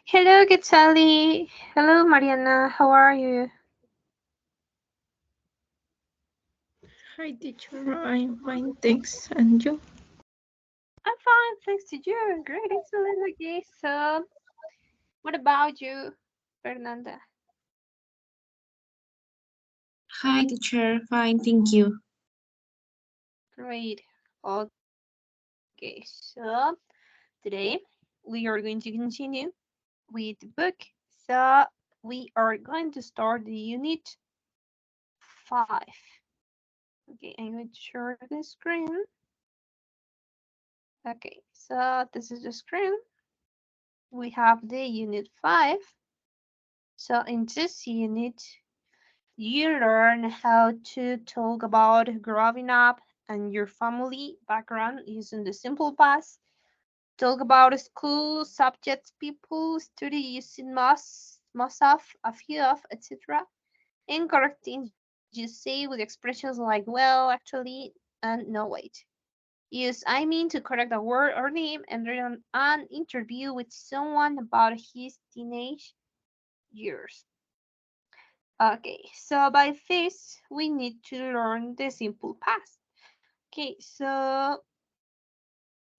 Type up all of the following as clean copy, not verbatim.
Hello, Gitsali. Hello, Mariana. How are you? Hi, teacher. I'm fine, thanks. And you? I'm fine, thanks to you. Great, excellent. Okay, so what about you, Fernanda? Hi, teacher. Fine, thank you. Great. Okay, so today we are going to continue with the book. So we are going to start the unit 5. Okay, I'm going to share the screen. Okay, so this is the screen. We have the unit 5. So in this unit, you learn how to talk about growing up and your family background using the simple past. Talk about school subjects people study using most of, a few of, etc. And correct things you say with expressions like well, actually, and no wait. Use I mean to correct a word or name and read an interview with someone about his teenage years. Okay, so by this, we need to learn the simple past. Okay, so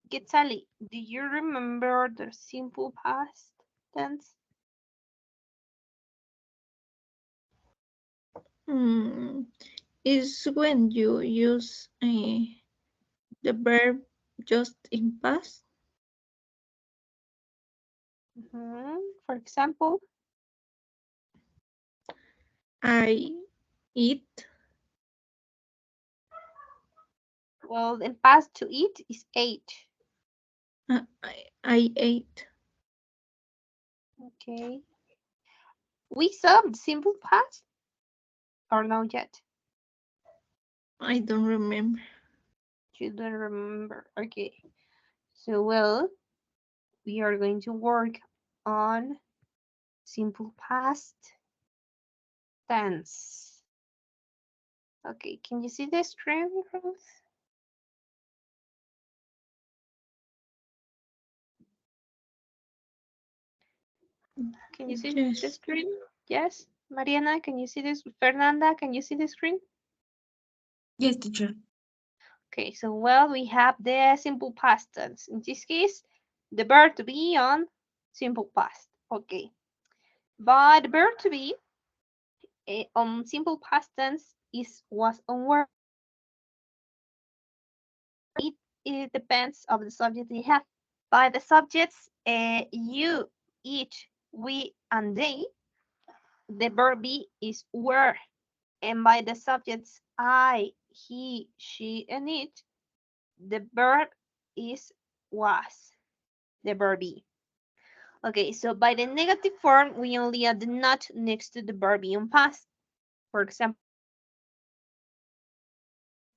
Getsali, do you remember the simple past tense? Hmm, is when you use the verb just in past. For example, I eat. well, in past to eat is ate. I ate. Okay, we saw the simple past or not yet? I don't remember. You don't remember. Okay, so well, we are going to work on simple past tense. Okay, can you see the screen, Ruth? Can you see the Yes. screen? Yes. Mariana, can you see this? Fernanda, can you see the screen? Yes, teacher. Okay, so well, we have the simple past tense. In this case, the verb to be on simple past. Okay, but the verb to be on simple past tense is was on word. It depends of the subject you have. By the subjects you, each, we, and they, the verb be is were, and by the subjects I, he, she, and it, the verb is was, the verb be. Okay, so by the negative form, we only add the not next to the verb be on past. For example,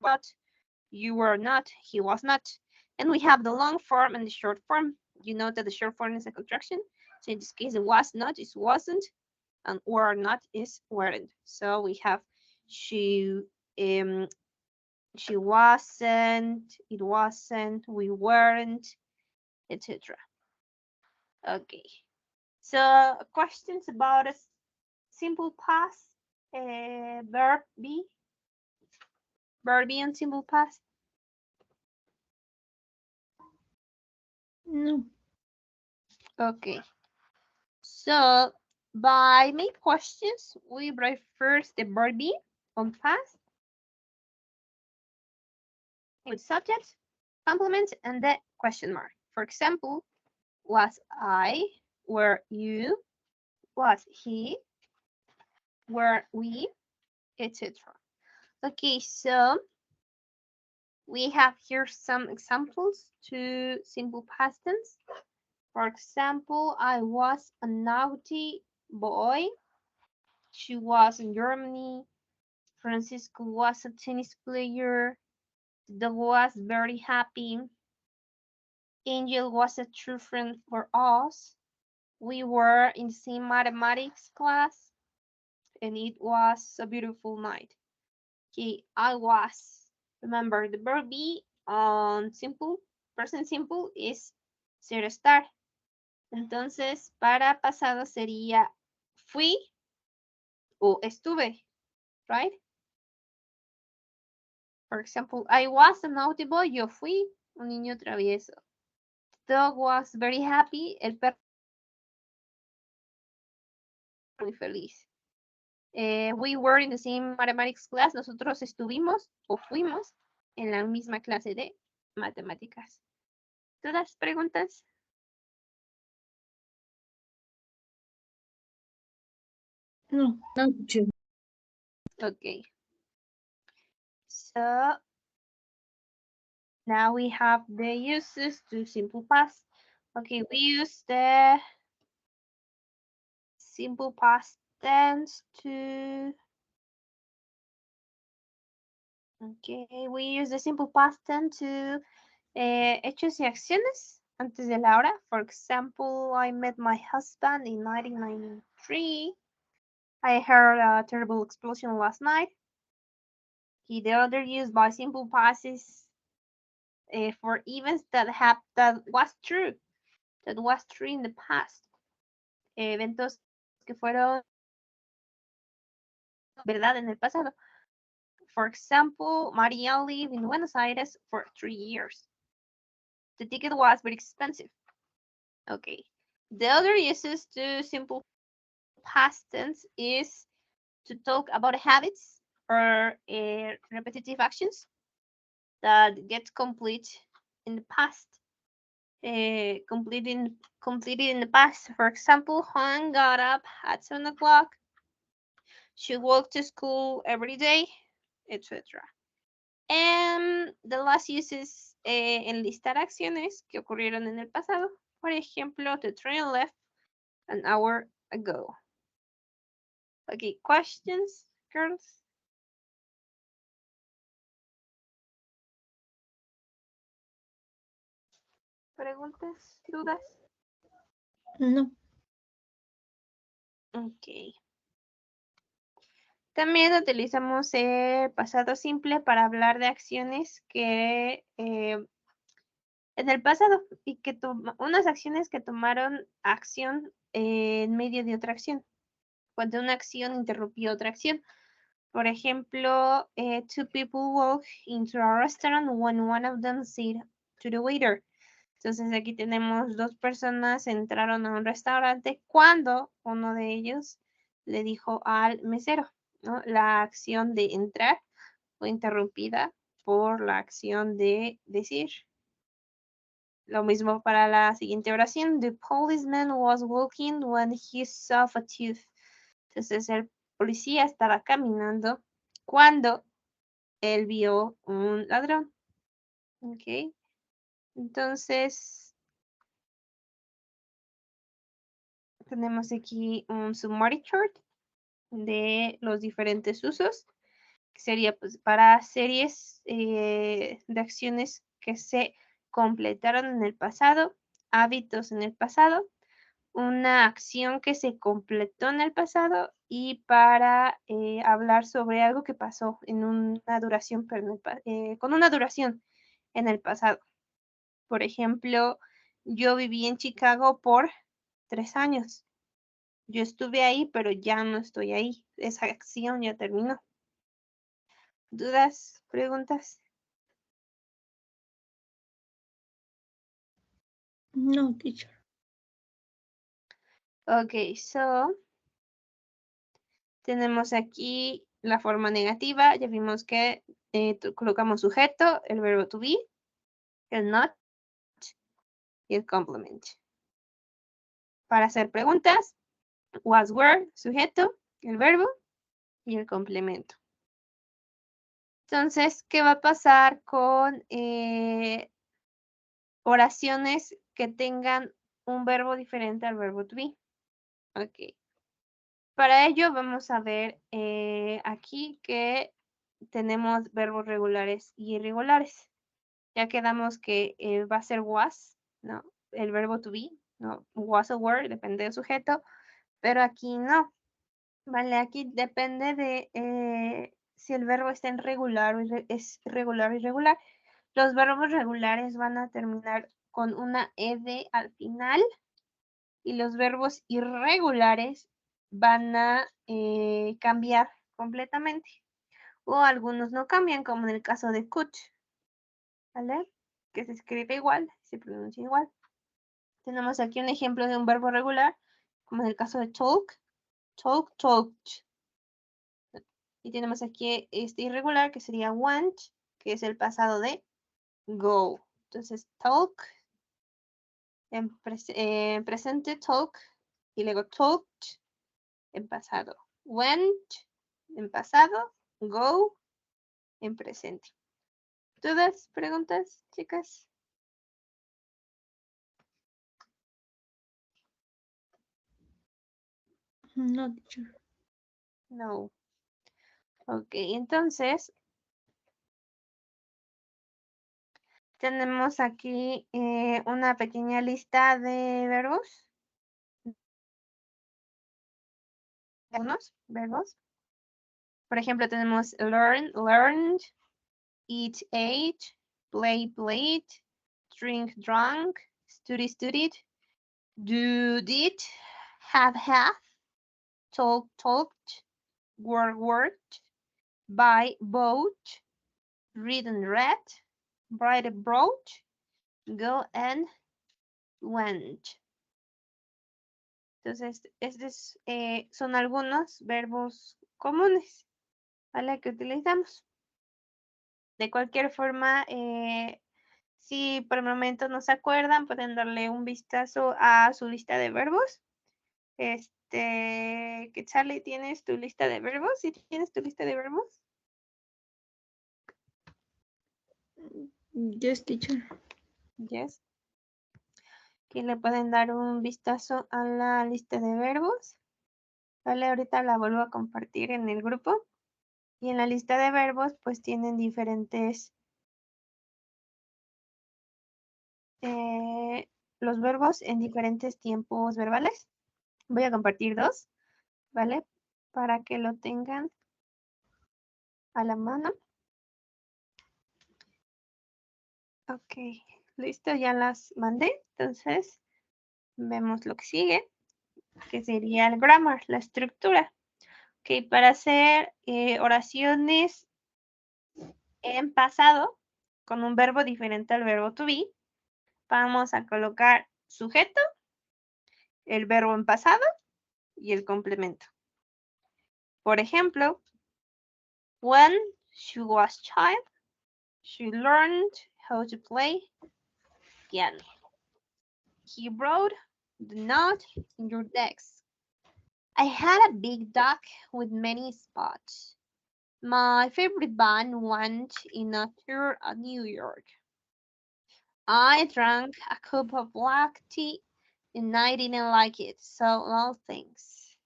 not, you were not, he was not. And we have the long form and the short form. You know that the short form is a contraction. So in this case, it was not is wasn't, and were not is weren't. So we have she um she wasn't, it wasn't, we weren't, etc. Okay. So questions about a simple past, verb be and simple past. No. Okay. So by main questions, we write first the verb be on past with subject, complement, and the question mark. For example, was I, were you, was he, were we, etc. Okay, so we have here some examples to simple past tense. For example, I was a naughty boy. She was in Germany. Francisco was a tennis player. The dog was very happy. Angel was a true friend for us. We were in the same mathematics class, and it was a beautiful night. Okay, I was. Remember, the verb be on simple, present simple is zero star. Entonces, para pasado sería fui o estuve, right? For example, I was a naughty boy. Yo fui un niño travieso. The dog was very happy. El perro muy feliz. We were in the same mathematics class. Nosotros estuvimos o fuimos en la misma clase de matemáticas. ¿Todas preguntas? No. No, teacher. Okay. So now we have the uses to simple past. Okay, we use the simple past tense to. Okay, we use the simple past tense to hechos y acciones antes de la hora. For example, I met my husband in 1993. I heard a terrible explosion last night. Okay, the other use by simple past is for events that was true in the past. Eventos que fueron verdad en el pasado. For example, Maria lived in Buenos Aires for 3 years. The ticket was very expensive. Okay. The other uses to simple past tense is to talk about habits or repetitive actions that get complete in the past. Completed in the past. For example, Juan got up at 7 o'clock. She walked to school every day, etc. And the last use is enlistar acciones que ocurrieron en el pasado. Por ejemplo, the train left an hour ago. Okay, questions, girls? ¿Preguntas? ¿Dudas? No. Ok. También utilizamos el pasado simple para hablar de acciones que en el pasado y que unas acciones que tomaron acción en medio de otra acción. Cuando una acción interrumpió otra acción. Por ejemplo, two people walk into a restaurant when one of them said to the waiter. Entonces aquí tenemos dos personas entraron a un restaurante cuando uno de ellos le dijo al mesero, ¿no? La acción de entrar fue interrumpida por la acción de decir. Lo mismo para la siguiente oración. The policeman was walking when he saw a thief. Entonces el policía estaba caminando cuando él vio un ladrón. Ok. Entonces, tenemos aquí un summary chart de los diferentes usos. Que sería pues para series de acciones que se completaron en el pasado, hábitos en el pasado, una acción que se completó en el pasado y para hablar sobre algo que pasó en una duración, con una duración en el pasado. Por ejemplo, yo viví en Chicago por 3 años. Yo estuve ahí, pero ya no estoy ahí. Esa acción ya terminó. ¿Dudas? ¿Preguntas? No, teacher. Ok, so tenemos aquí la forma negativa. Ya vimos que colocamos sujeto, el verbo to be, el not y el complement. Para hacer preguntas, was, were, sujeto, el verbo y el complemento. Entonces, ¿qué va a pasar con oraciones que tengan un verbo diferente al verbo to be? Ok. Para ello vamos a ver aquí que tenemos verbos regulares y irregulares. Ya quedamos que va a ser was, ¿no? El verbo to be, ¿no? Was or were, depende del sujeto, pero aquí no. Vale, aquí depende de si el verbo está en regular o es regular o irregular. Los verbos regulares van a terminar con una ed al final y los verbos irregulares van a cambiar completamente. O algunos no cambian, como en el caso de could, ¿vale? Que se escribe igual, se pronuncia igual. Tenemos aquí un ejemplo de un verbo regular, como en el caso de talk, talk, talked. Y tenemos aquí este irregular que sería went, que es el pasado de go. Entonces, talk, en presente talk, y luego talked en pasado. Went en pasado, go en presente. ¿Dudas, preguntas, chicas? No, teacher. No. Ok, entonces tenemos aquí una pequeña lista de verbos. Algunos verbos. Por ejemplo, tenemos learn, learned, eat, ate, play, played, drink, drunk, study, studied, do, did, have, talk, talked, work, worked, buy, bought, read and read, write, brought, go and went. Entonces, estos son algunos verbos comunes, ¿vale? Que utilizamos. De cualquier forma, si por el momento no se acuerdan, pueden darle un vistazo a su lista de verbos. Que Charlie, ¿tienes tu lista de verbos? ¿Sí tienes tu lista de verbos? Yes, teacher. Yes. Aquí le pueden dar un vistazo a la lista de verbos. Vale, ahorita la vuelvo a compartir en el grupo. Y en la lista de verbos, pues tienen diferentes los verbos en diferentes tiempos verbales. Voy a compartir dos, ¿vale? Para que lo tengan a la mano. Ok, listo, ya las mandé. Entonces, vemos lo que sigue, que sería el grammar, la estructura. Ok, para hacer oraciones en pasado, con un verbo diferente al verbo to be, vamos a colocar sujeto, el verbo en pasado y el complemento. Por ejemplo, when she was child, she learned how to play piano. He wrote the note in your desk. I had a big dog with many spots. My favorite band went in a tour at New York. I drank a cup of black tea and I didn't like it, so all things.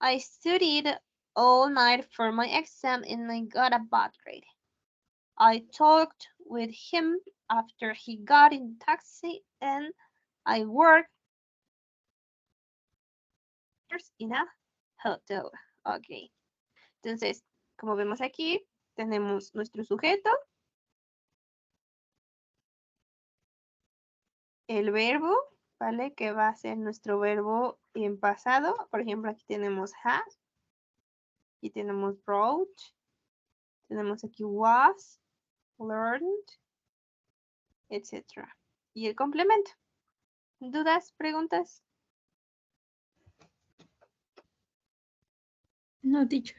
I studied all night for my exam and I got a bad grade. I talked with him after he got in the taxi and I worked in a hotel. Ok. Entonces, como vemos aquí, tenemos nuestro sujeto, el verbo, ¿vale? Que va a ser nuestro verbo en pasado. Por ejemplo, aquí tenemos has, aquí tenemos wrote, tenemos aquí was, learned, etc. Y el complemento. ¿Dudas, preguntas? No, teacher.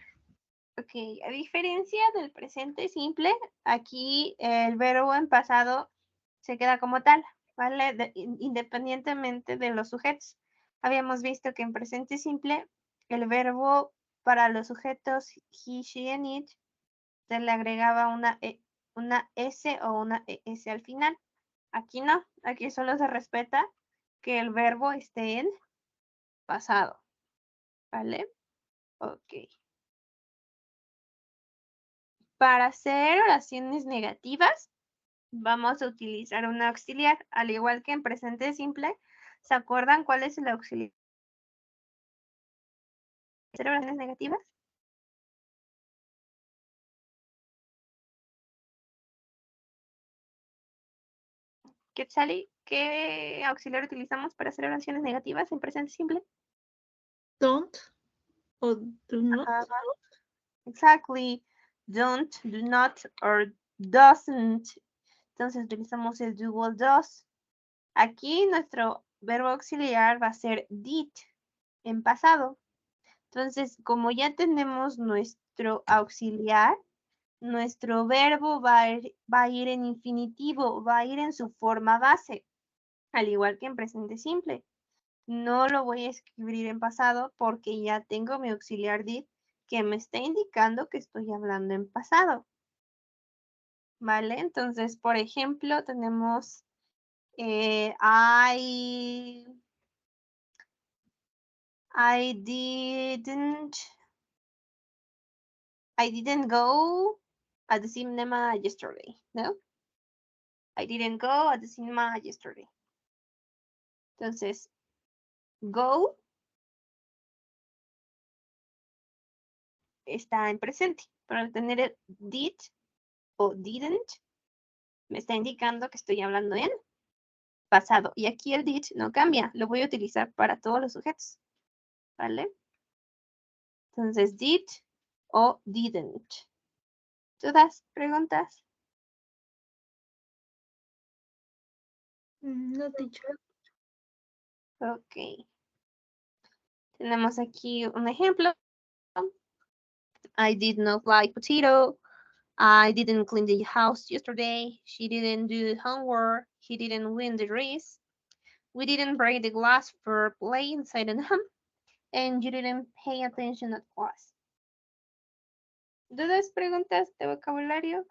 Ok, a diferencia del presente simple, aquí el verbo en pasado se queda como tal, ¿vale? Independientemente de los sujetos. Habíamos visto que en presente simple el verbo para los sujetos he, she and it se le agregaba una S o una ES al final. Aquí no, aquí solo se respeta que el verbo esté en pasado, ¿vale? Ok. Para hacer oraciones negativas, vamos a utilizar un auxiliar, al igual que en presente simple. ¿Se acuerdan cuál es el auxiliar? ¿Hacer oraciones negativas? Quetzali, ¿qué auxiliar utilizamos para hacer oraciones negativas en presente simple? Don't or do not. Exactly. Don't, do not, or doesn't. Entonces utilizamos el do o does. Aquí nuestro verbo auxiliar va a ser did en pasado. Entonces, como ya tenemos nuestro auxiliar, nuestro verbo va a ir en infinitivo, va a ir en su forma base, al igual que en presente simple. No lo voy a escribir en pasado porque ya tengo mi auxiliar did que me está indicando que estoy hablando en pasado. ¿Vale? Entonces, por ejemplo, tenemos I didn't go at the cinema yesterday, ¿no? I didn't go at the cinema yesterday. Entonces, go está en presente. Pero al tener el did o didn't, me está indicando que estoy hablando en pasado. Y aquí el did no cambia. Lo voy a utilizar para todos los sujetos. ¿Vale? Entonces, did o didn't. ¿Dudas? ¿Preguntas? No, teacher. Ok. Tenemos aquí un ejemplo. I did not like potato. I didn't clean the house yesterday. She didn't do homework. He didn't win the race. We didn't break the glass for playing inside the home. And you didn't pay attention at class. ¿Dudas, preguntas de vocabulario?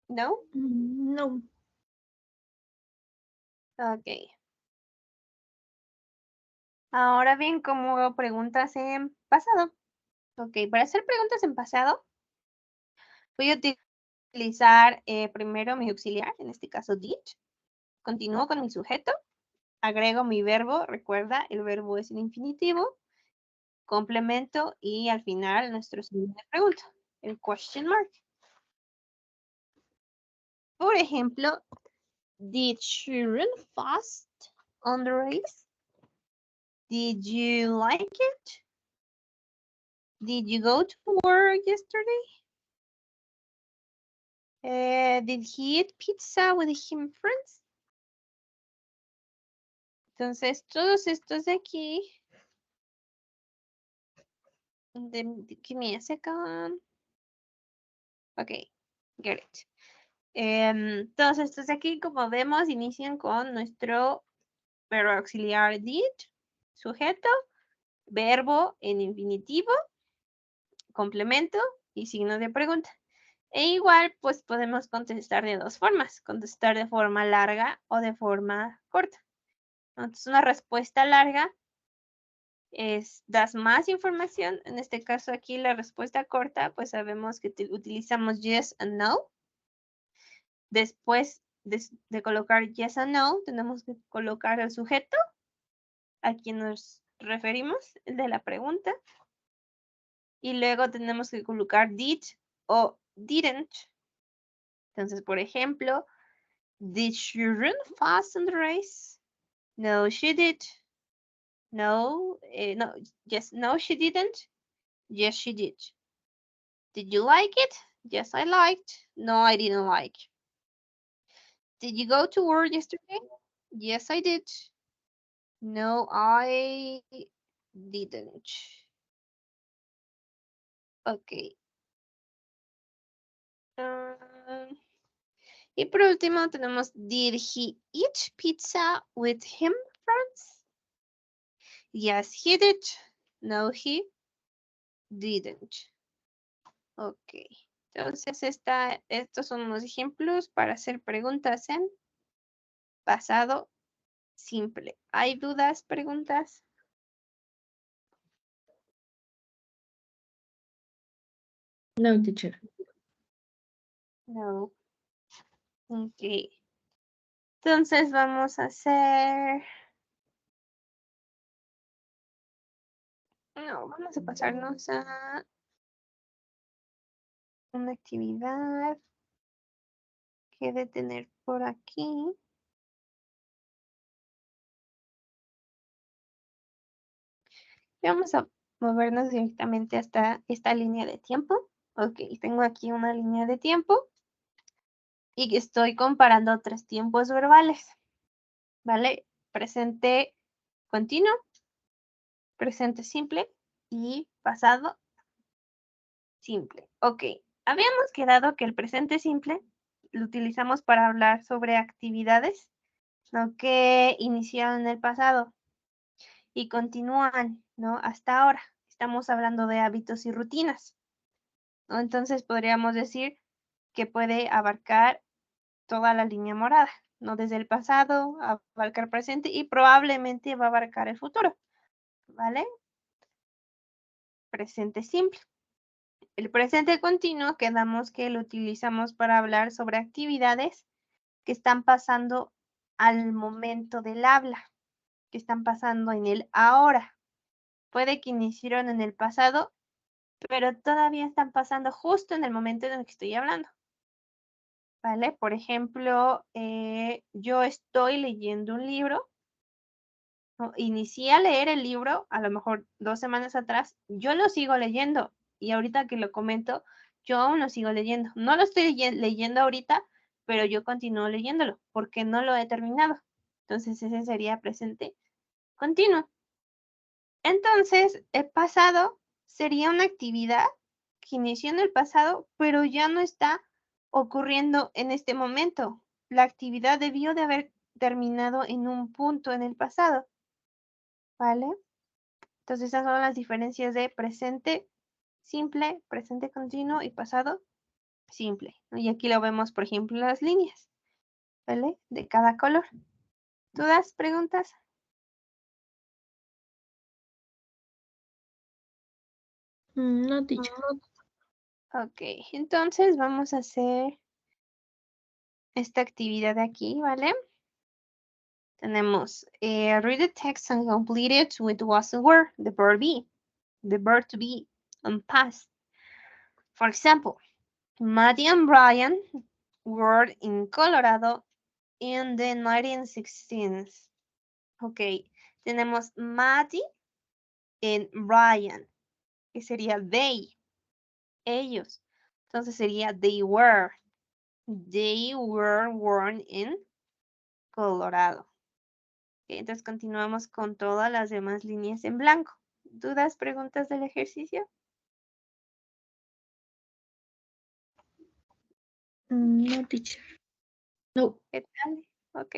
No? No. Ok. Ahora bien, ¿cómo hago preguntas en pasado? Ok, para hacer preguntas en pasado, voy a utilizar primero mi auxiliar, en este caso did. Continúo con mi sujeto. Agrego mi verbo. Recuerda, el verbo es en infinitivo. Complemento y al final nuestro signo de pregunta, el question mark. Por ejemplo, did you run fast on the race? Did you like it? Did you go to work yesterday? Did he eat pizza with his friends? Entonces, todos estos de aquí. Give me a second. Ok, get it. Todos estos de aquí, como vemos, inician con nuestro verbo auxiliar did, sujeto, verbo en infinitivo, complemento y signo de pregunta. E igual, pues podemos contestar de dos formas, contestar de forma larga o de forma corta. Entonces, una respuesta larga das más información. En este caso aquí, la respuesta corta, pues sabemos que utilizamos yes and no. Después de colocar yes and no, tenemos que colocar el sujeto a quien nos referimos, el de la pregunta. Y luego tenemos que colocar did o didn't. Entonces, por ejemplo, did she run fast in the race? No, she did. No, no, yes, no, she didn't. Yes, she did. Did you like it? Yes, I liked. No, I didn't like. Did you go to work yesterday? Yes, I did. No, I didn't. Ok. Y por último tenemos, did he eat pizza with him friends? Yes, he did. No, he didn't. Ok. Entonces, estos son unos ejemplos para hacer preguntas en pasado simple. ¿Hay dudas, preguntas? No, teacher. No. Ok. Entonces vamos a hacer No, vamos a pasarnos a una actividad que he de tener por aquí. Y vamos a movernos directamente hasta esta línea de tiempo. Ok, tengo aquí una línea de tiempo y estoy comparando tres tiempos verbales. ¿Vale? Presente continuo, presente simple y pasado simple. Ok, habíamos quedado que el presente simple lo utilizamos para hablar sobre actividades, ¿no? Que iniciaron en el pasado y continúan, ¿no? Hasta ahora. Estamos hablando de hábitos y rutinas, ¿no? Entonces podríamos decir que puede abarcar toda la línea morada, ¿no? Desde el pasado, abarcar presente y probablemente va a abarcar el futuro, ¿vale? Presente simple. El presente continuo quedamos que lo utilizamos para hablar sobre actividades que están pasando al momento del habla, que están pasando en el ahora. Puede que iniciaron en el pasado, pero todavía están pasando justo en el momento en el que estoy hablando. ¿Vale? Por ejemplo, yo estoy leyendo un libro, ¿no? Inicié a leer el libro, a lo mejor 2 semanas atrás, yo lo sigo leyendo y ahorita que lo comento, yo aún lo sigo leyendo. No lo estoy leyendo ahorita, pero yo continúo leyéndolo porque no lo he terminado. Entonces ese sería presente continuo. Entonces, el pasado sería una actividad que inició en el pasado, pero ya no está ocurriendo en este momento. La actividad debió de haber terminado en un punto en el pasado, ¿vale? Entonces, esas son las diferencias de presente simple, presente continuo y pasado simple, ¿no? Y aquí lo vemos, por ejemplo, en las líneas, ¿vale? De cada color. ¿Dudas, preguntas? No, teacher. Ok, entonces vamos a hacer esta actividad de aquí, ¿vale? Tenemos read the text and complete it with was and were, the verb be, the verb to be, and past. For example, Maddie and Brian were in Colorado in the 1960s. Ok, tenemos Maddie and Brian, que sería they, ellos. Entonces sería they were. They were born in Colorado. Ok, entonces continuamos con todas las demás líneas en blanco. ¿Dudas, preguntas del ejercicio? No, teacher. No. ¿Qué tal? Ok.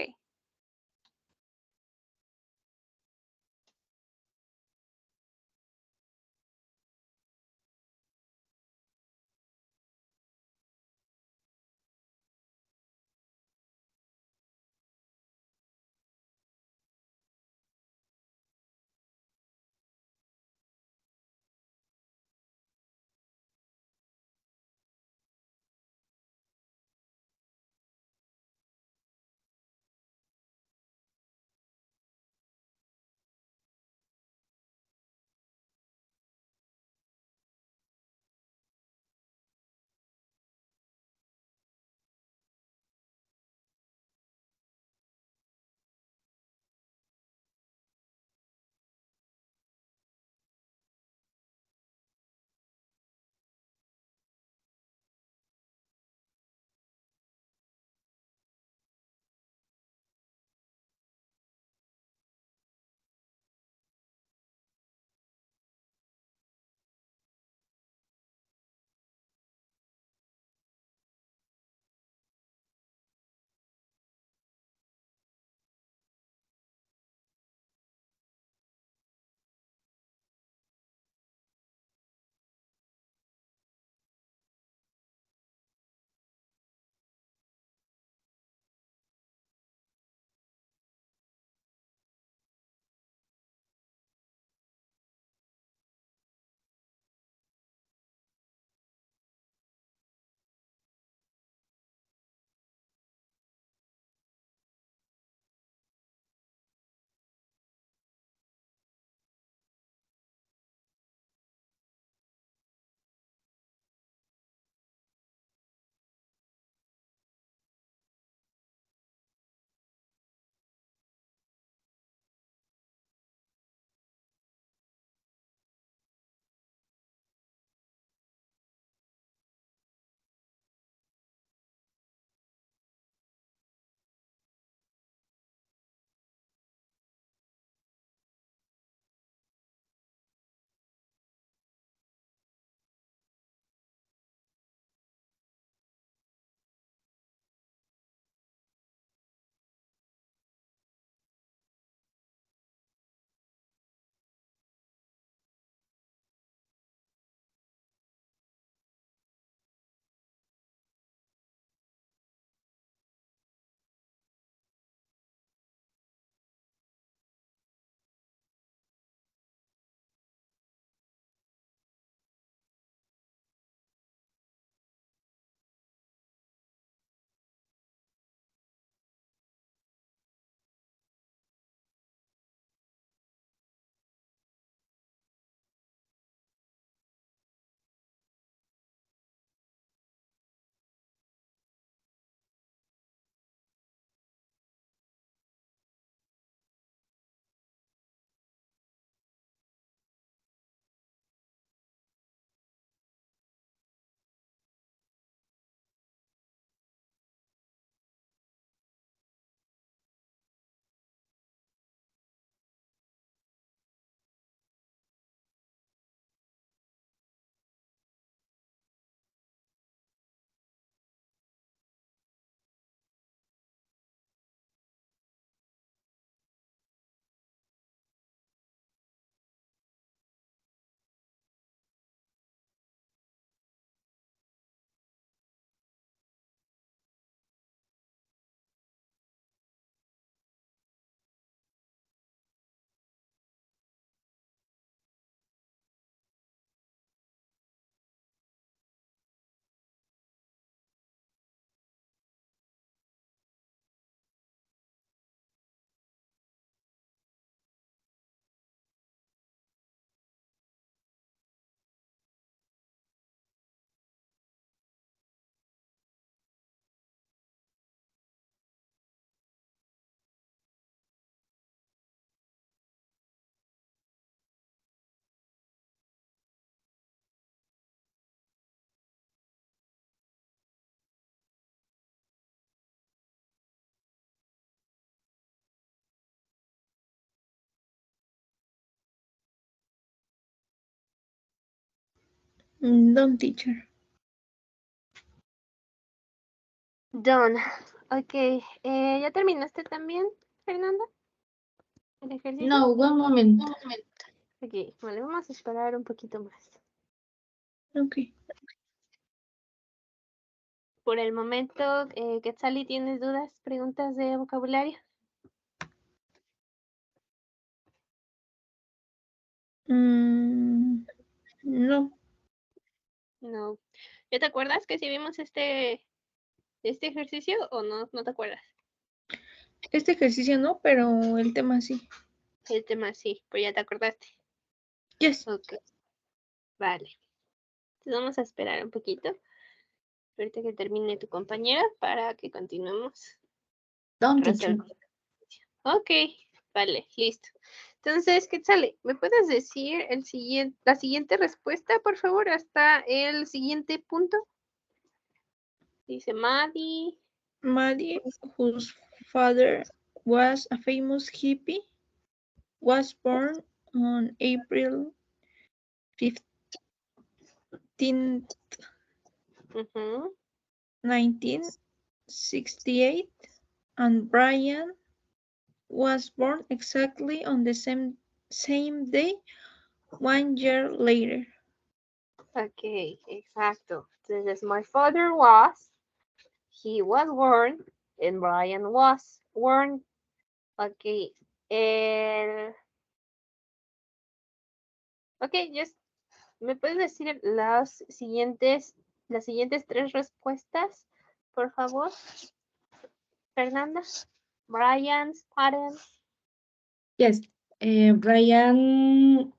No, teacher. Done. Ok. ¿Ya terminaste también, Fernanda? ¿El ejercicio? No, one moment. Ok, vale, vamos a esperar un poquito más. Okay. Por el momento, Quetzali, ¿tienes dudas, preguntas de vocabulario? No. No. ¿Ya te acuerdas que si vimos este ejercicio o no te acuerdas? Este ejercicio no, pero el tema sí. El tema sí, pues ya te acordaste. Yes. Ok, vale. Entonces vamos a esperar un poquito. Ahorita que termine tu compañera para que continuemos Don't, teacher. resolviendo. Ok, vale, listo. Entonces, Quetzale, ¿me puedes decir la siguiente respuesta, por favor, hasta el siguiente punto? Dice Maddie. Maddie, whose father was a famous hippie, was born on April 15th, Ujú. 1968, and Brian was born exactly on the same day, 1 year later. Ok, exacto. Entonces, he was born, and Brian was born. Ok, ok, just, ¿me puedes decir las siguientes tres respuestas, por favor? Fernanda, Brian's parents. Yes. Brian.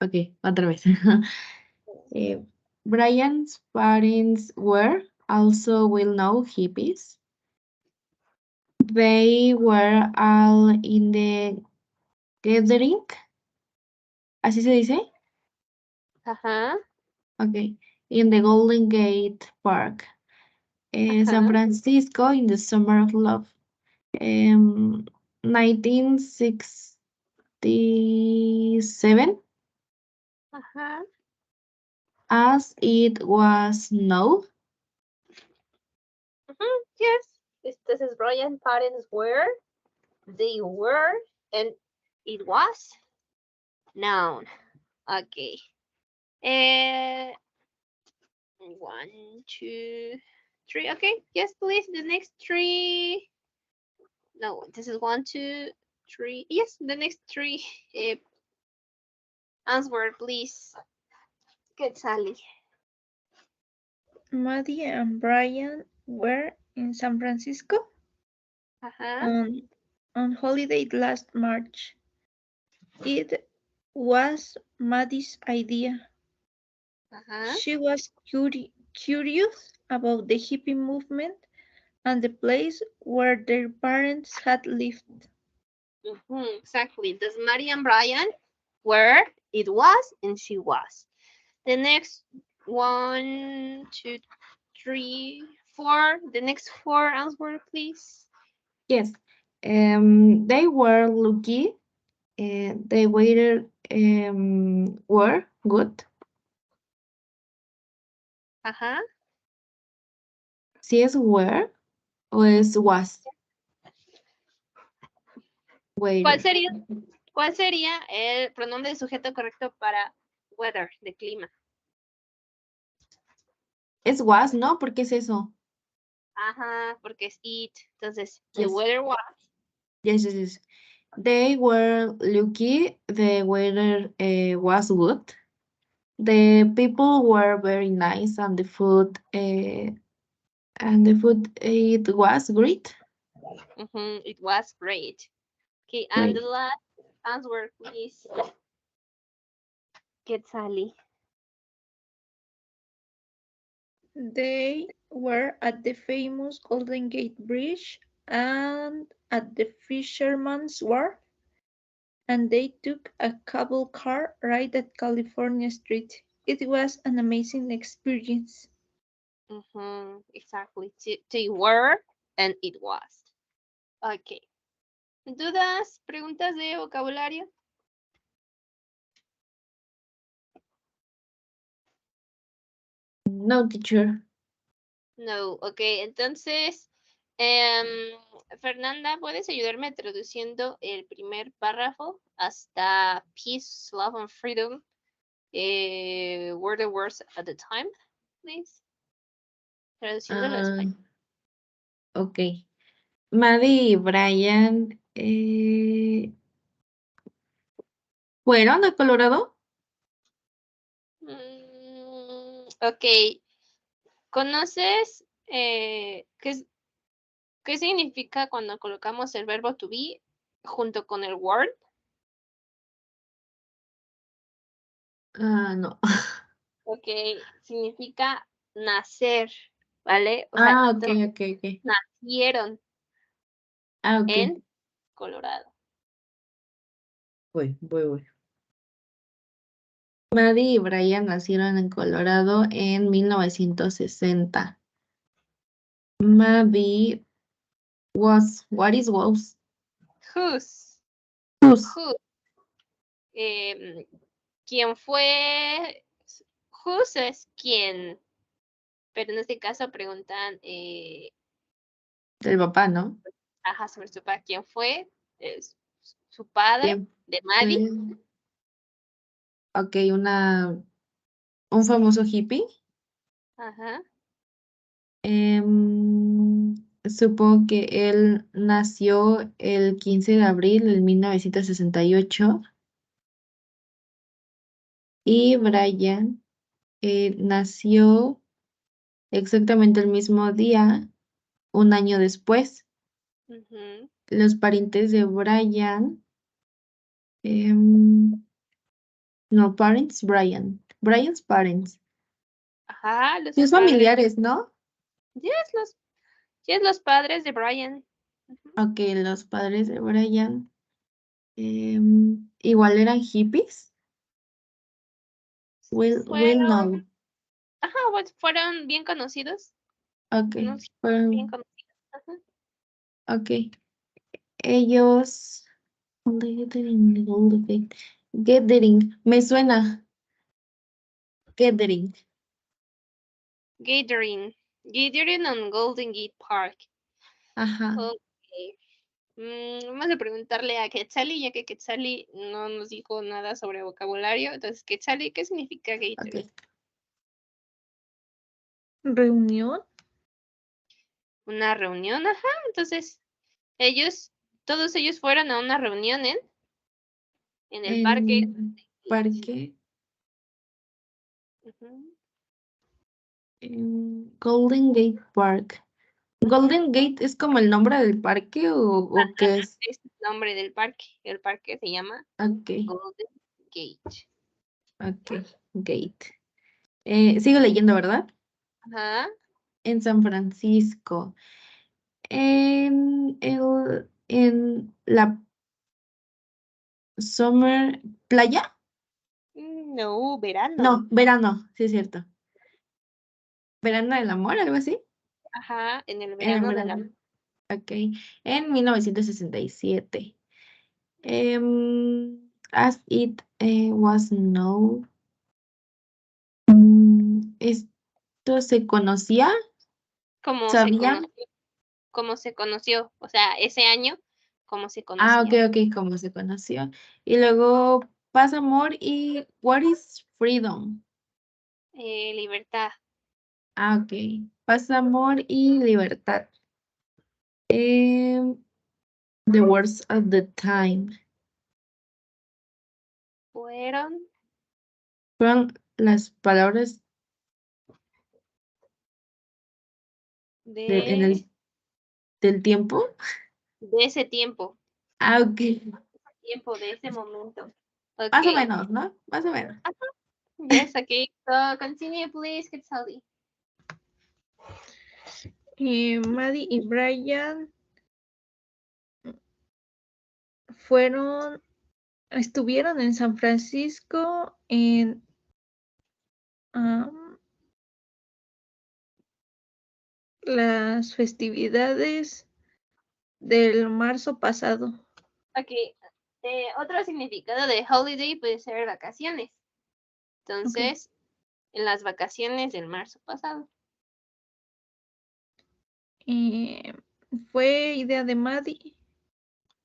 Okay, otra vez. Brian's parents were also well-known hippies. They were all in the gathering. ¿Así se dice? Ajá, Okay. In the Golden Gate Park, San ajá, Francisco, in the summer of love. 1967, ajá. as it was known. Yes, this is Brian's parents were, they were, and it was known. Okay. One, two, three. Okay, yes, please. The next three. No, this is one, two, three. Yes, the next three. Answer, please. Good, Sally. Maddie and Brian were in San Francisco Uh-huh. on holiday last March. It was Maddie's idea. Uh-huh. She was curious about the hippie movement and the place where their parents had lived. Exactly. Does Maddie and Brian were, it was, and she was. The next one, two, three, four. The next four answer, please. Yes. They were lucky. They waited were good. Ajá. Si es were o es was. ¿Cuál Waited. sería, ¿Cuál sería el pronombre de sujeto correcto para weather, de clima? Es was, ¿no? ¿Por qué es eso? Ajá, porque es it. Entonces, the Yes. weather was. Yes, yes, yes. They were lucky. The weather was good. The people were very nice, and the food it was great. It was great. Okay, and Great. the last answer, please. Get Sally. They were at the famous Golden Gate Bridge and at the Fisherman's Wharf, and they took a cable car ride at California Street. It was an amazing experience. Exactly. They were and it was. Okay. ¿Dudas? ¿Preguntas de vocabulario? No, teacher. No, ok, entonces, Fernanda, ¿puedes ayudarme traduciendo el primer párrafo hasta peace, love and freedom? Were the words at the time, please? Traduciéndolo a español. Ok. Maddie y Brian ¿fueron a Colorado? Ok. ¿Conoces qué significa cuando colocamos el verbo to be junto con el word? No. Ok, significa nacer, ¿vale? O sea, Ok. nacieron Ok. en Colorado. Voy. Maddie y Brian nacieron en Colorado en 1960. Maddie what is was? Whose? Whose? Who? ¿Quién fue? Whose es quién, pero en este caso preguntan Del papá, ¿no? ajá, sobre su papá. ¿Quién fue? Es su padre ¿Quién de Maddie. fue? Ok, un famoso hippie. Ajá. Supongo que él nació el 15 de abril de 1968 y Brian nació exactamente el mismo día, un año después. Ujú. Los parientes de Brian, em, no, Brian's parents, Ajá, los sus padres. familiares, ¿no? Yes, los padres de Brian. Ujú. Ok, los padres de Brian igual eran hippies. Will Fueron, know. ajá, pues, fueron bien conocidos. Ok, Unos bien fueron, conocidos. Ajá. ok. Ellos. Gathering, me suena. Gathering. Gathering on Golden Gate Park. Ajá, Ok. Vamos a preguntarle a Quetzali, ya que Quetzali no nos dijo nada sobre vocabulario. Entonces, Quetzali, ¿qué significa gathering? ok. Reunión. Una reunión, ajá. Entonces, todos ellos fueron a una reunión en el parque. En parque. Ujú. En Golden Gate Park. ¿Golden Gate es como el nombre del parque o qué es? Es el nombre del parque. El parque se llama Ok, Golden Gate. ok, Gate. Sigo leyendo, ¿verdad? Ajá. En San Francisco. En la Summer Playa. No, verano. No, verano, sí es cierto. Verano del amor, algo así. Ajá, en el En el verano de la... verano. Ok. En 1967. As it was known. ¿Esto se conocía? ¿Cómo se ¿Sabían? conoció? ¿Cómo se conoció? O sea, ese año, ¿cómo se Ah, ok, conocía? ¿cómo se conoció? Y luego paz, amor y what is freedom? Libertad. Ah, ok. Paz, amor y libertad. Em, the words of the time. Fueron Fueron las palabras en de, del tiempo. de ese tiempo. Ah, ok. Tiempo de ese momento. Más o Ok. menos, ¿no? Más o menos. Yes, okay. So continue, please, Quetzali. Maddie y Brian estuvieron en San Francisco en las festividades del marzo pasado. Okay. Otro significado de holiday puede ser vacaciones. Entonces, en las vacaciones del marzo pasado? Fue idea de Maddie.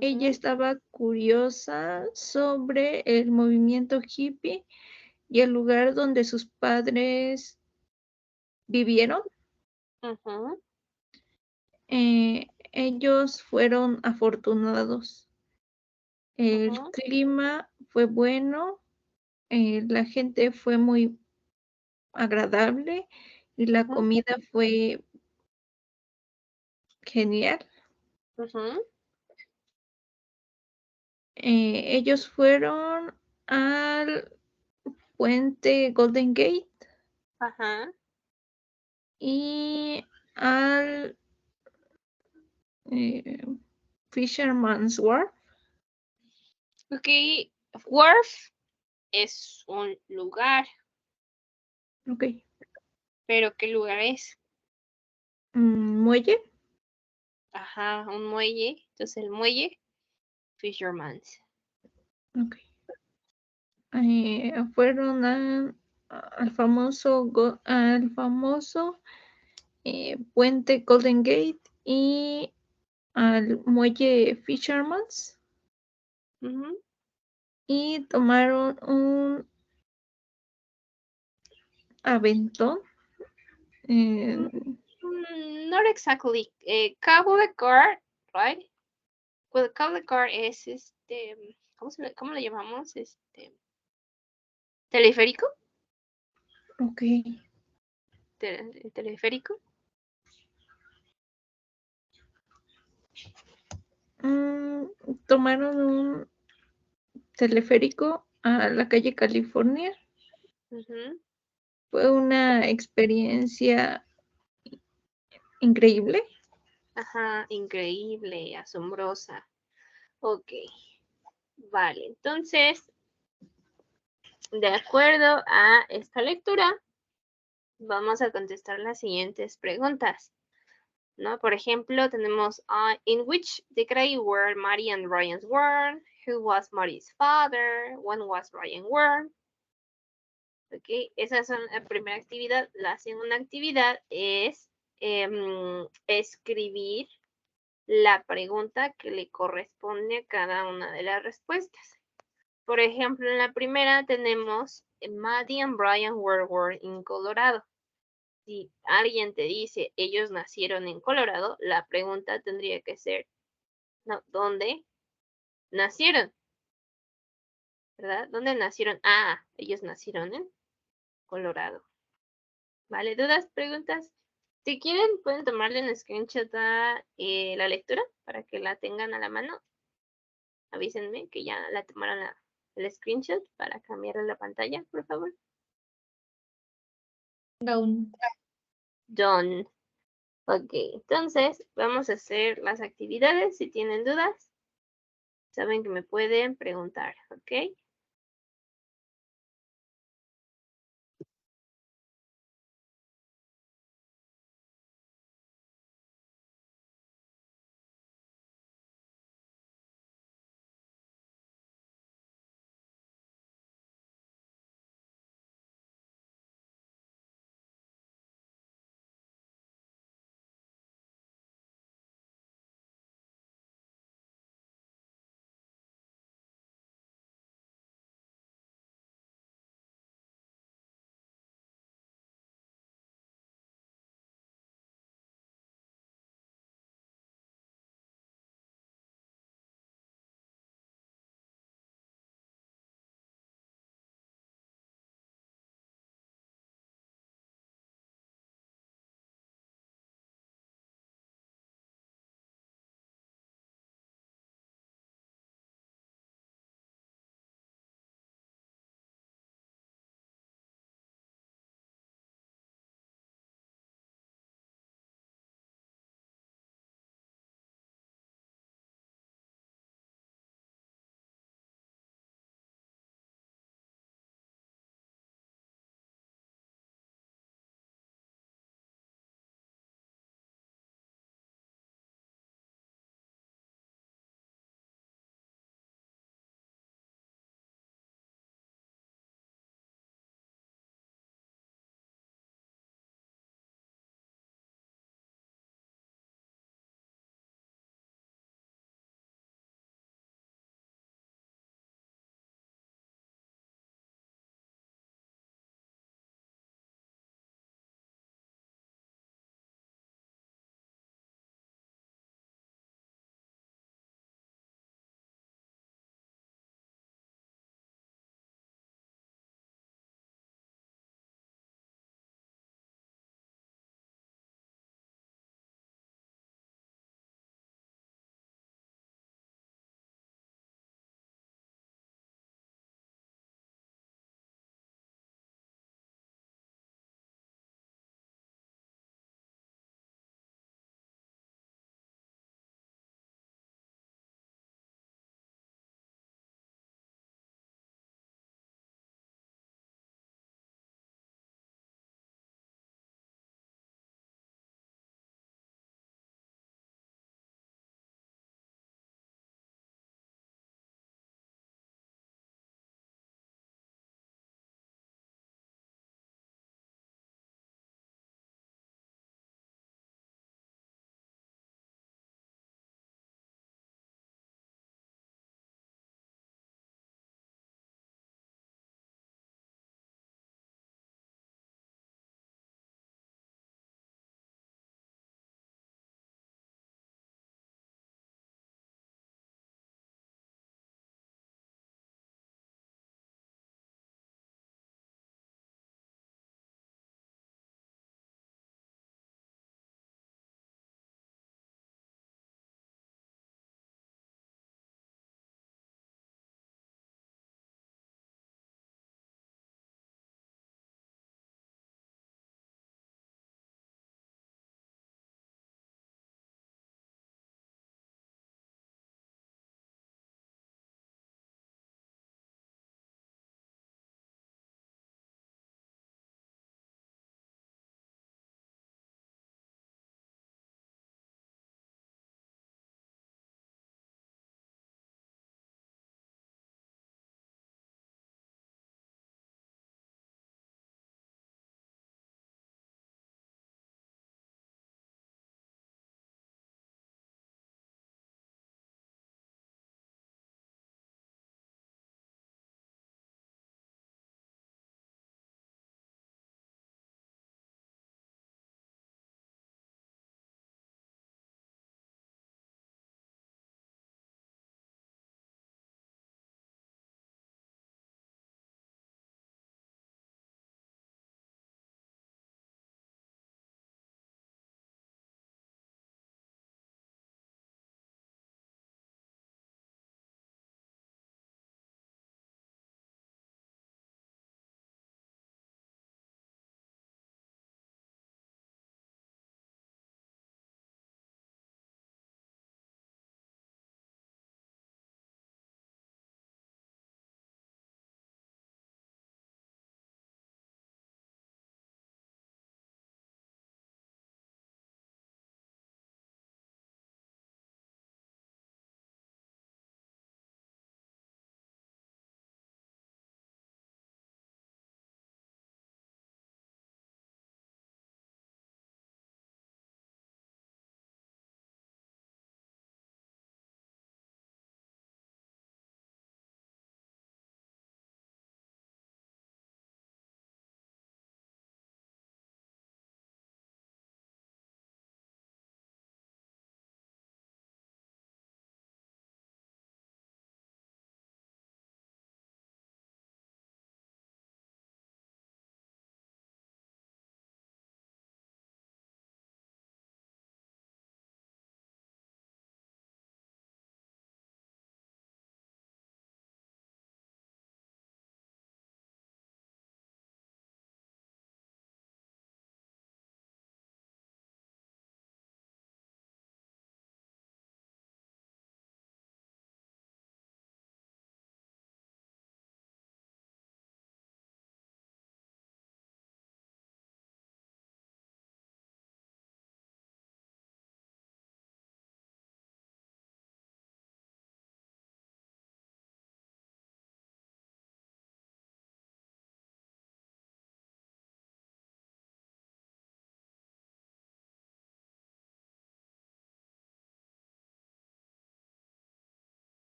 Ella Ujú, estaba curiosa sobre el movimiento hippie y el lugar donde sus padres vivieron. ujú, Ellos fueron afortunados. El ujú, clima fue bueno, la gente fue muy agradable y la ujú, comida fue genial. ujú, Ellos fueron al puente Golden Gate ajá. y al eh, Fisherman's Wharf. Ok, wharf es un lugar, Ok. pero ¿qué lugar es? Muelle. Ajá, un muelle. Entonces el muelle, Fisherman's. Ok. Fueron al famoso puente Golden Gate y al muelle Fisherman's Ujú. y tomaron un aventón. Mm, en- Not exactly. Cable car, right? Well, cable car es ¿cómo le llamamos? Teleférico. ok. Teleférico. Mm, Tomaron un teleférico a la calle California. Ujú. Fue una experiencia increíble. Ajá, increíble, asombrosa. Ok, vale. Entonces, de acuerdo a esta lectura, vamos a contestar las siguientes preguntas, ¿no? Por ejemplo, tenemos in which decade were Mary and Ryan born? Who was Mary's father? When was Ryan born? Ok, esa es la primera actividad. La segunda actividad es escribir la pregunta que le corresponde a cada una de las respuestas. Por ejemplo, en la primera tenemos Maddie and Brian were born in Colorado. Si alguien te dice ellos nacieron en Colorado, la pregunta tendría que ser, no, ¿dónde nacieron? ¿Verdad? ¿Dónde nacieron? Ah, ellos nacieron en Colorado. ¿Vale? ¿Dudas? ¿Preguntas? Si quieren, pueden tomarle un screenshot a la lectura para que la tengan a la mano. Avísenme que ya la tomaron el screenshot para cambiar la pantalla, por favor. Down. Done. Ok, entonces vamos a hacer las actividades. Si tienen dudas, saben que me pueden preguntar, ¿ok?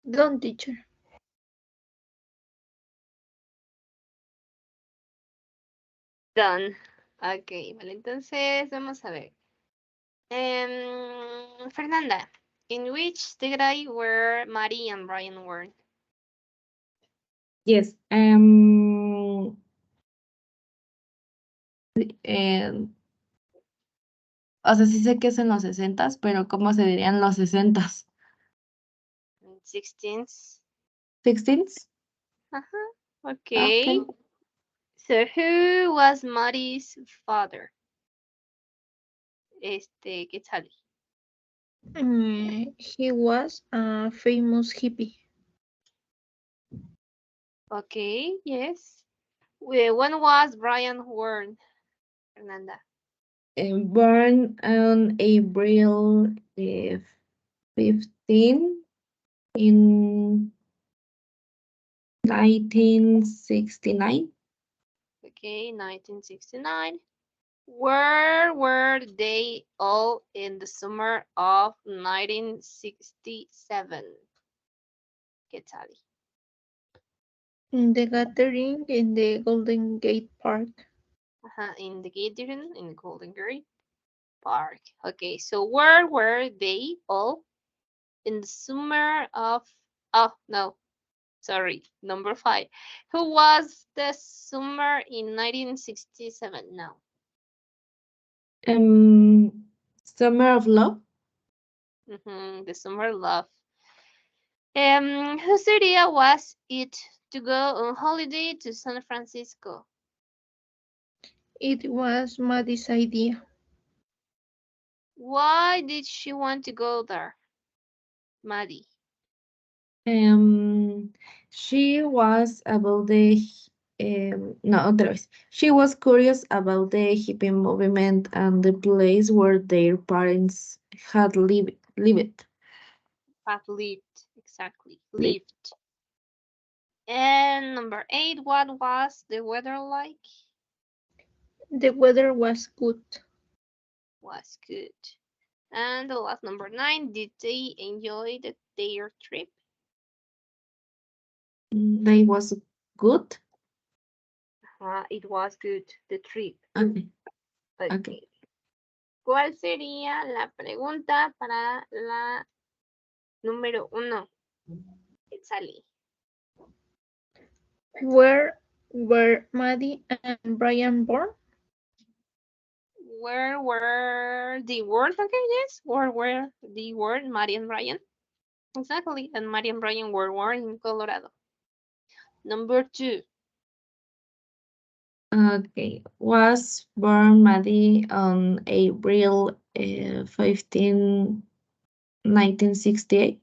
Done, teacher. Done. Ok, vale, entonces vamos a ver. Fernanda, in which degree were Maddie and Brian born? Yes. O sea, sí sé que es en los 60s, pero ¿cómo se dirían los 60s? 16th. 16s? Ajá. Okay. Okay. So who was Maddie's father? ¿Qué tal? He was a famous hippie. Okay, yes. When was Brian born, Fernanda? Born on April 15 in 1969. Okay, 1969. Where were they all in the summer of 1967? ¿Qué tal? In the gathering in the Golden Gate Park. In the gathering in the Golden Gate Park. Okay, so where were they all in the summer of? Oh no, sorry, number 5. Who was the summer in 1967? No. Summer of Love. The summer love. Whose idea was it to go on holiday to San Francisco? It was Maddie's idea. Why did she want to go there, Maddie? She was about the no, otra vez. She was curious about the hippie movement and the place where their parents had lived. Have lived, exactly, Lived. lived. And number 8, what was the weather like? The weather was good. Was good. And the last number 9, did they enjoy their trip? They was good. It was good, the trip. Okay. Okay. Okay. ¿Cuál sería la pregunta para la número 1? Itzali. Where were Maddie and Brian born? Where were the word? Okay, yes. Where were the word Maddie and Brian? Exactly. And Maddie and Brian were born in Colorado. Number 2. Okay. Was born Maddie on April 15, 1968.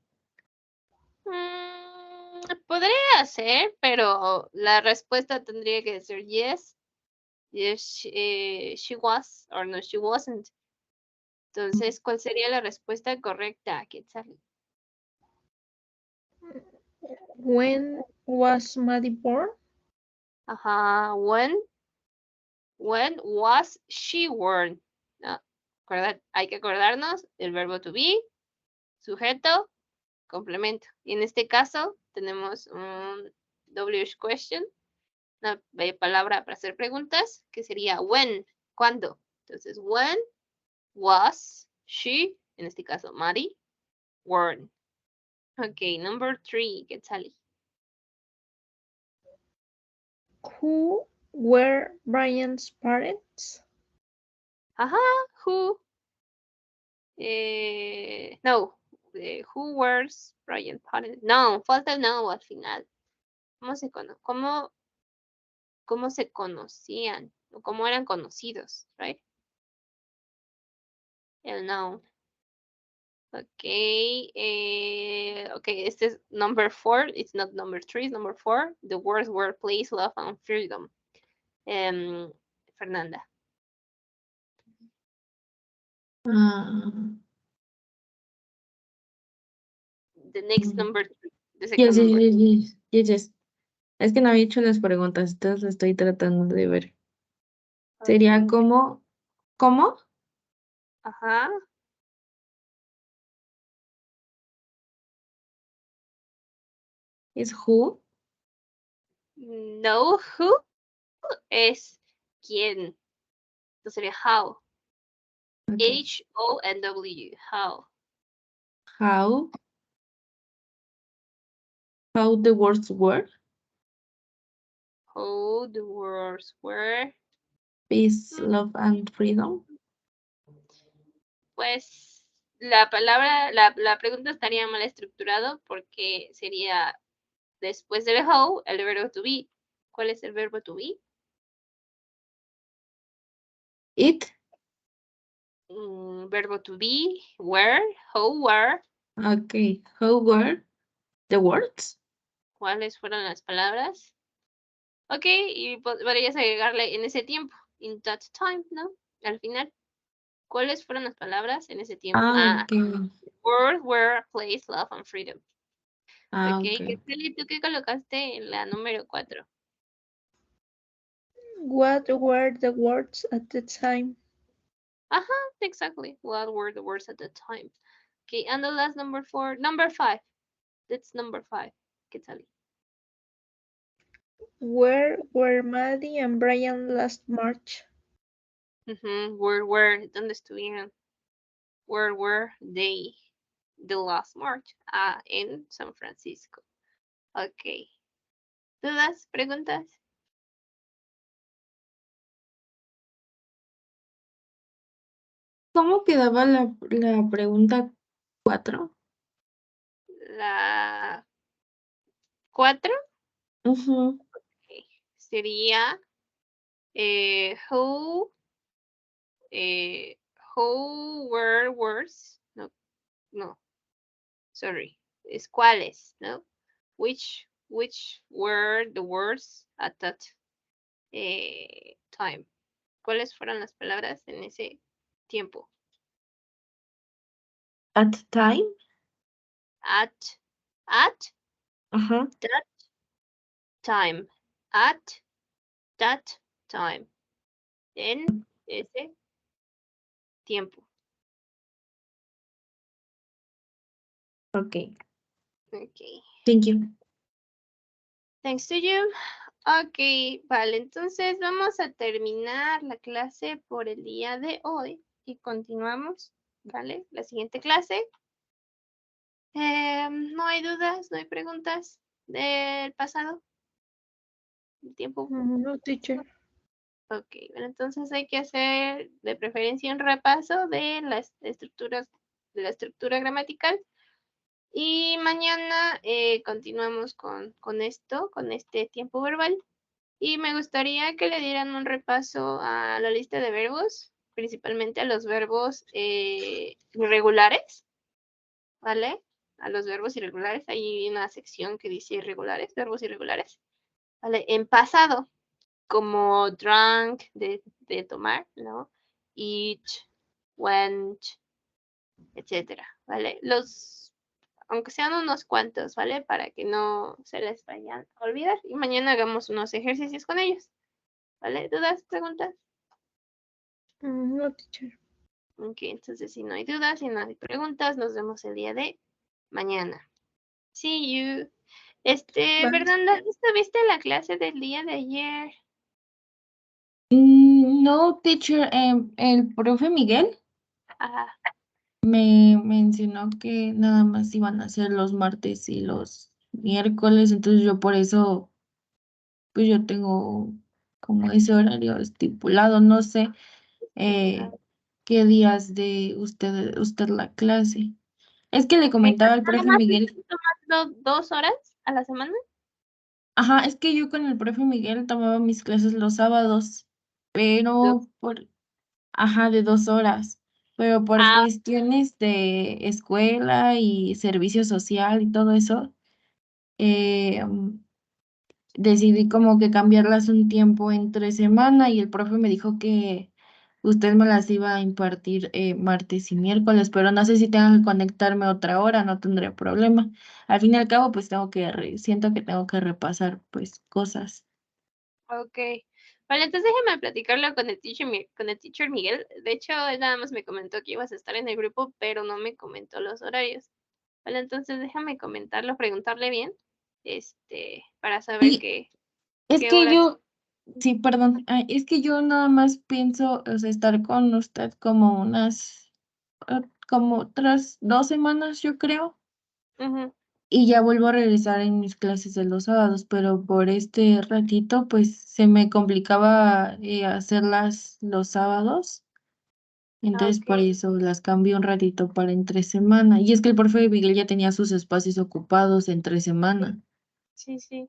Podría ser, pero la respuesta tendría que ser yes. Yes, she was, or no, she wasn't. Entonces, ¿cuál sería la respuesta correcta, Quetzal? When was Maddie born? Ajá, when was she born? No, hay que acordarnos el verbo to be, sujeto, complemento. Y en este caso tenemos un WH question, una palabra para hacer preguntas, que sería when, ¿cuándo? Entonces, when was she, en este caso, Maddie, born? Ok, number 3, Quetzali. Who were Brian's parents? Ajá, who? No, who was Brian Parent? No, falta no al final. ¿Cómo se conocían? O cómo eran conocidos, right? El no. Okay, okay, este es number 4. It's not number 3, it's number 4. The words were place, love, and freedom. Fernanda. The next number 3. The second Yes, number. yes. Es que no había hecho las preguntas, entonces estoy tratando de ver. Sería Okay. como, ¿cómo? Ajá. is who. No, who es quién. Entonces sería how. Okay. H-O-N-W. How. How the words were. How the words were. Peace, love, and freedom. Pues la palabra, la pregunta estaría mal estructurado porque sería después del how, el verbo to be. ¿Cuál es el verbo to be? It. Verbo to be, where, how, where. Okay. How were the words? ¿Cuáles fueron las palabras? Ok, y podrías agregarle en ese tiempo, in that time, ¿no? Al final, ¿cuáles fueron las palabras en ese tiempo? Okay. Word, where, place, love, and freedom. Ok, Okay. ¿tú qué colocaste en la número 4? What were the words at the time? Exactly. What were the words at the time? Okay, and the last number 4, number 5. That's number 5. ¿Qué tal? Where were Maddie and Brian last March? Where, ¿dónde estuvieron? Where were they the last March? En San Francisco. Ok. ¿Dudas? ¿Preguntas? ¿Cómo quedaba la pregunta 4? La 4 sería who were words, no, sorry, es cuáles, ¿no? Which were the words at that time? ¿Cuáles fueron las palabras en ese tiempo? At time. At that time. At that time. En ese tiempo. Okay. Okay. Thank you. Thanks to you. Ok, vale, entonces vamos a terminar la clase por el día de hoy y continuamos, ¿vale? La siguiente clase. No hay dudas, no hay preguntas del pasado. El tiempo. No, teacher. Ok, bueno, entonces hay que hacer de preferencia un repaso de las estructuras, de la estructura gramatical. Y mañana continuamos con esto, con este tiempo verbal. Y me gustaría que le dieran un repaso a la lista de verbos, principalmente a los verbos irregulares, ¿vale? A los verbos irregulares. Hay una sección que dice irregulares, verbos irregulares. ¿Vale? En pasado, como drank, de tomar, ¿no? Eat, went, etcétera, ¿vale? Aunque sean unos cuantos, ¿vale? Para que no se les vayan a olvidar. Y mañana hagamos unos ejercicios con ellos, ¿vale? ¿Dudas, preguntas? No, teacher. Ok, entonces si no hay dudas, si no hay preguntas, nos vemos el día de mañana. See you. Bye. Fernanda, ¿viste la clase del día de ayer? No, teacher, el profe Miguel Ajá. me mencionó que nada más iban a ser los martes y los miércoles, entonces yo por eso, pues yo tengo como ese horario estipulado, no sé qué días de usted la clase. Es que le Ok, comentaba al ¿nada profe más Miguel, estás tomando 2 horas a la semana? ajá, es que yo con el profe Miguel tomaba mis clases los sábados, pero ajá, de 2 horas, pero por Ah, cuestiones de escuela y servicio social y todo eso, eh, decidí como que cambiarlas un tiempo entre semana y el profe me dijo que usted me las iba a impartir martes y miércoles, pero no sé si tengo que conectarme otra hora, no tendré problema. Al fin y al cabo, pues siento que tengo que repasar pues cosas. ok. Vale, entonces déjame platicarlo con con el teacher Miguel. De hecho, él nada más me comentó que ibas a estar en el grupo, pero no me comentó los horarios. Vale, entonces déjame comentarlo, preguntarle bien, para saber Y qué es qué que horas. yo, sí, perdón, es que yo nada más pienso, o sea, estar con usted como como otras 2 semanas, yo creo, Ujú. y ya vuelvo a regresar en mis clases de los sábados, pero por este ratito, pues se me complicaba hacerlas los sábados, Ah, entonces por ok. eso las cambié un ratito para entre semana. Y es que el profe de Miguel ya tenía sus espacios ocupados entre semana. Sí, sí.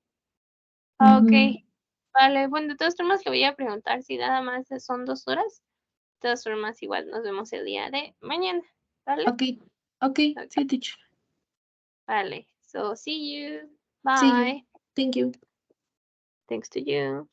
Ah, ok. Ujú. Vale, bueno, de todas formas le voy a preguntar si nada más son 2 horas. De todas formas, igual nos vemos el día de mañana. ¿Vale? Ok, ok, Ok, sí, teacher. vale. So, see you. See you. Bye. Thank you. Thanks to you.